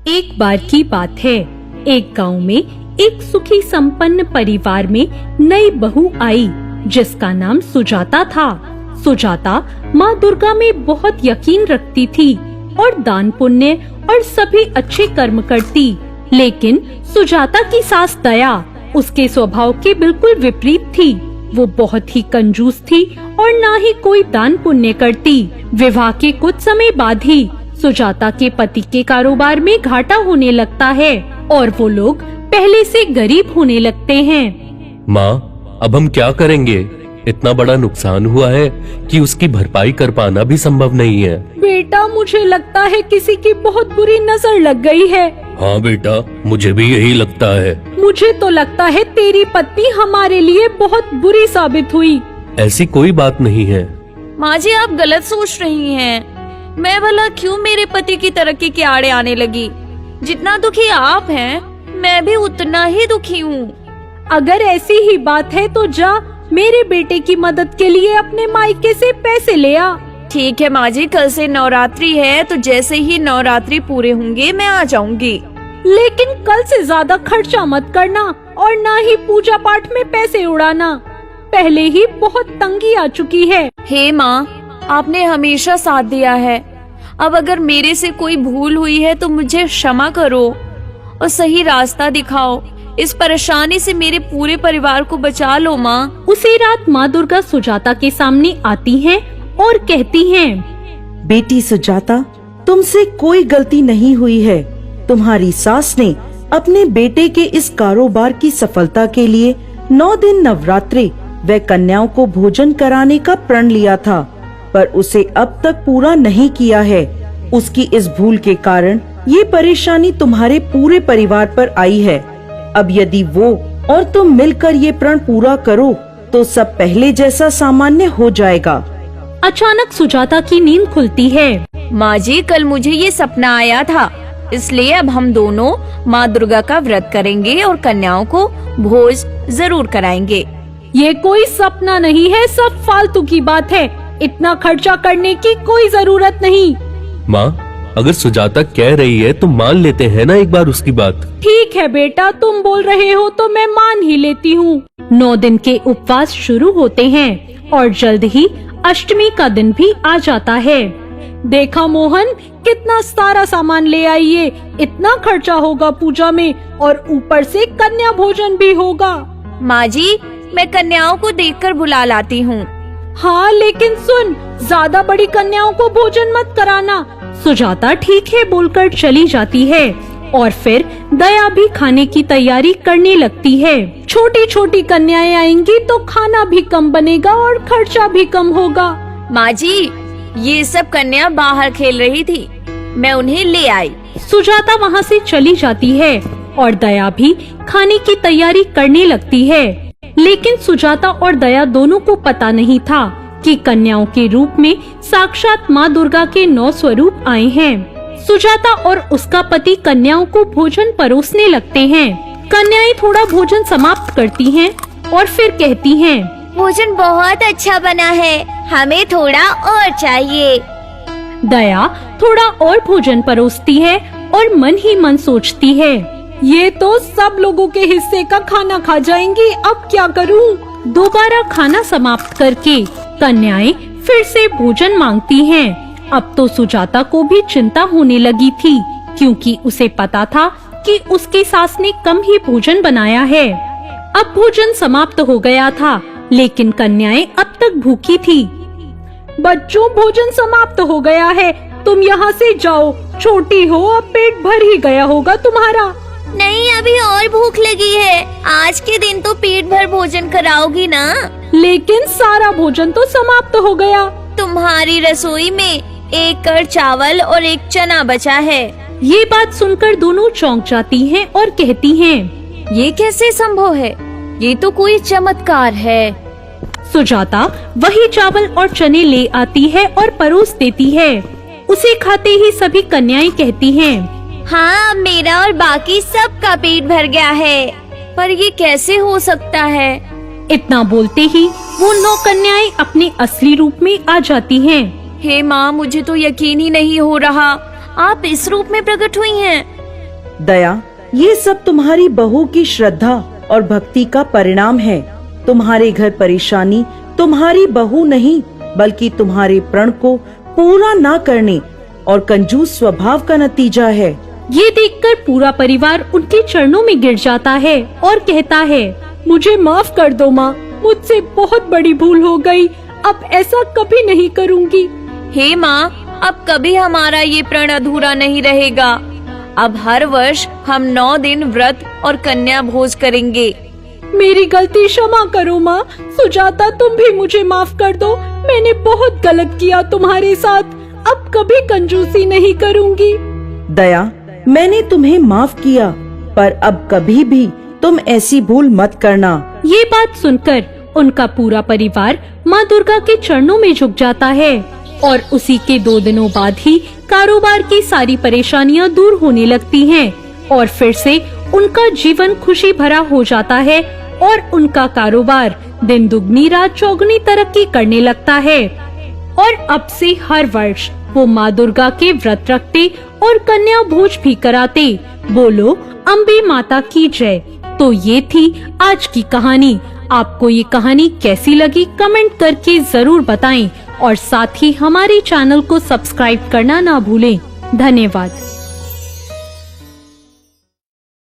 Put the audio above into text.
एक बार की बात है, एक गांव में एक सुखी संपन्न परिवार में नई बहू आई जिसका नाम सुजाता था। सुजाता माँ दुर्गा में बहुत यकीन रखती थी और दान पुण्य और सभी अच्छे कर्म करती। लेकिन सुजाता की सास दया उसके स्वभाव के बिल्कुल विपरीत थी। वो बहुत ही कंजूस थी और ना ही कोई दान पुण्य करती। विवाह के कुछ समय बाद ही सुजाता के पति के कारोबार में घाटा होने लगता है और वो लोग पहले से गरीब होने लगते हैं। माँ, अब हम क्या करेंगे? इतना बड़ा नुकसान हुआ है कि उसकी भरपाई कर पाना भी संभव नहीं है। बेटा, मुझे लगता है किसी की बहुत बुरी नजर लग गई है। हाँ बेटा, मुझे भी यही लगता है। मुझे तो लगता है तेरी पत्नी हमारे लिए बहुत बुरी साबित हुई। ऐसी कोई बात नहीं है। माँ जी, आप गलत सोच रही हैं। मैं भला क्यों मेरे पति की तरक्की के आड़े आने लगी? जितना दुखी आप हैं, मैं भी उतना ही दुखी हूँ। अगर ऐसी ही बात है तो जा मेरे बेटे की मदद के लिए अपने मायके से पैसे ले आ। ठीक है माँ जी, कल से नवरात्रि है तो जैसे ही नवरात्रि पूरे होंगे मैं आ जाऊंगी। लेकिन कल से ज्यादा खर्चा मत करना और ना ही पूजा पाठ में पैसे उड़ाना। पहले ही बहुत तंगी आ चुकी है। हे माँ, आपने हमेशा साथ दिया है। अब अगर मेरे से कोई भूल हुई है तो मुझे क्षमा करो और सही रास्ता दिखाओ। इस परेशानी से मेरे पूरे परिवार को बचा लो माँ। उसी रात माँ दुर्गा सुजाता के सामने आती हैं और कहती हैं, बेटी सुजाता, तुमसे कोई गलती नहीं हुई है। तुम्हारी सास ने अपने बेटे के इस कारोबार की सफलता के लिए 9 दिन नवरात्रि व कन्याओं को भोजन कराने का प्रण लिया था, पर उसे अब तक पूरा नहीं किया है। उसकी इस भूल के कारण ये परेशानी तुम्हारे पूरे परिवार पर आई है। अब यदि वो और तुम मिलकर ये प्रण पूरा करो तो सब पहले जैसा सामान्य हो जाएगा। अचानक सुजाता की नींद खुलती है। माँ जी, कल मुझे ये सपना आया था, इसलिए अब हम दोनों माँ दुर्गा का व्रत करेंगे और कन्याओं को भोज जरूर कराएंगे। ये कोई सपना नहीं है, सब फालतू की बात है। इतना खर्चा करने की कोई जरूरत नहीं। माँ, अगर सुजाता कह रही है तो मान लेते हैं ना एक बार उसकी बात। ठीक है बेटा, तुम बोल रहे हो तो मैं मान ही लेती हूँ। 9 दिन के उपवास शुरू होते हैं और जल्द ही अष्टमी का दिन भी आ जाता है। देखा मोहन, कितना सारा सामान ले आई है। इतना खर्चा होगा पूजा में और ऊपर से कन्या भोजन भी होगा। माँ जी, मैं कन्याओं को देखकर बुला लाती हूँ। हाँ, लेकिन सुन, ज्यादा बड़ी कन्याओं को भोजन मत कराना। सुजाता ठीक है बोलकर चली जाती है और फिर दया भी खाने की तैयारी करने लगती है। छोटी छोटी कन्याएं आएंगी तो खाना भी कम बनेगा और खर्चा भी कम होगा। माँ जी, ये सब कन्या बाहर खेल रही थी, मैं उन्हें ले आई। सुजाता वहाँ से चली जाती है और दया भी खाने की तैयारी करने लगती है। लेकिन सुजाता और दया दोनों को पता नहीं था कि कन्याओं के रूप में साक्षात माँ दुर्गा के 9 स्वरूप आए हैं। सुजाता और उसका पति कन्याओं को भोजन परोसने लगते हैं। कन्याएं थोड़ा भोजन समाप्त करती हैं और फिर कहती हैं, भोजन बहुत अच्छा बना है, हमें थोड़ा और चाहिए। दया थोड़ा और भोजन परोसती है और मन ही मन सोचती है, ये तो सब लोगों के हिस्से का खाना खा जाएंगी, अब क्या करूं? दोबारा खाना समाप्त करके कन्याएं फिर से भोजन मांगती हैं। अब तो सुजाता को भी चिंता होने लगी थी, क्योंकि उसे पता था कि उसकी सास ने कम ही भोजन बनाया है। अब भोजन समाप्त हो गया था, लेकिन कन्याएं अब तक भूखी थी। बच्चों, भोजन समाप्त हो गया है, तुम यहाँ से जाओ। छोटी हो, अब पेट भर ही गया होगा तुम्हारा। नहीं, अभी और भूख लगी है। आज के दिन तो पेट भर भोजन कराओगी ना? लेकिन सारा भोजन तो समाप्त हो गया। तुम्हारी रसोई में 1 कड़ चावल और 1 चना बचा है। ये बात सुनकर दोनों चौंक जाती हैं और कहती हैं, ये कैसे संभव है? ये तो कोई चमत्कार है। सुजाता वही चावल और चने ले आती है और परोस देती है। उसे खाते ही सभी कन्याएं कहती हैं, हाँ, मेरा और बाकी सबका पेट भर गया है। पर ये कैसे हो सकता है? इतना बोलते ही वो 9 कन्याएं अपने असली रूप में आ जाती हैं। हे माँ, मुझे तो यकीन ही नहीं हो रहा, आप इस रूप में प्रकट हुई हैं। दया, ये सब तुम्हारी बहू की श्रद्धा और भक्ति का परिणाम है। तुम्हारे घर परेशानी तुम्हारी बहू नहीं बल्कि तुम्हारे प्रण को पूरा ना करने और कंजूस स्वभाव का नतीजा है। ये देखकर पूरा परिवार उनके चरणों में गिर जाता है और कहता है, मुझे माफ कर दो माँ, मुझसे बहुत बड़ी भूल हो गई, अब ऐसा कभी नहीं करूँगी। हे माँ, अब कभी हमारा ये प्रण अधूरा नहीं रहेगा। अब हर वर्ष हम 9 दिन व्रत और कन्या भोज करेंगे। मेरी गलती क्षमा करो माँ। सुजाता, तुम भी मुझे माफ कर दो, मैंने बहुत गलत किया तुम्हारे साथ, अब कभी कंजूसी नहीं करूँगी। दया, मैंने तुम्हें माफ किया, पर अब कभी भी तुम ऐसी भूल मत करना। ये बात सुनकर उनका पूरा परिवार माँ दुर्गा के चरणों में झुक जाता है और उसी के 2 दिनों बाद ही कारोबार की सारी परेशानियाँ दूर होने लगती हैं और फिर से उनका जीवन खुशी भरा हो जाता है और उनका कारोबार दिन दुगनी रात चौगुनी तरक्की करने लगता है। और अब से हर वर्ष वो माँ दुर्गा के व्रत रखते और कन्या भोज भी कराते। बोलो अम्बे माता की जय। तो ये थी आज की कहानी। आपको ये कहानी कैसी लगी कमेंट करके जरूर बताएं और साथ ही हमारे चैनल को सब्सक्राइब करना ना भूलें। धन्यवाद।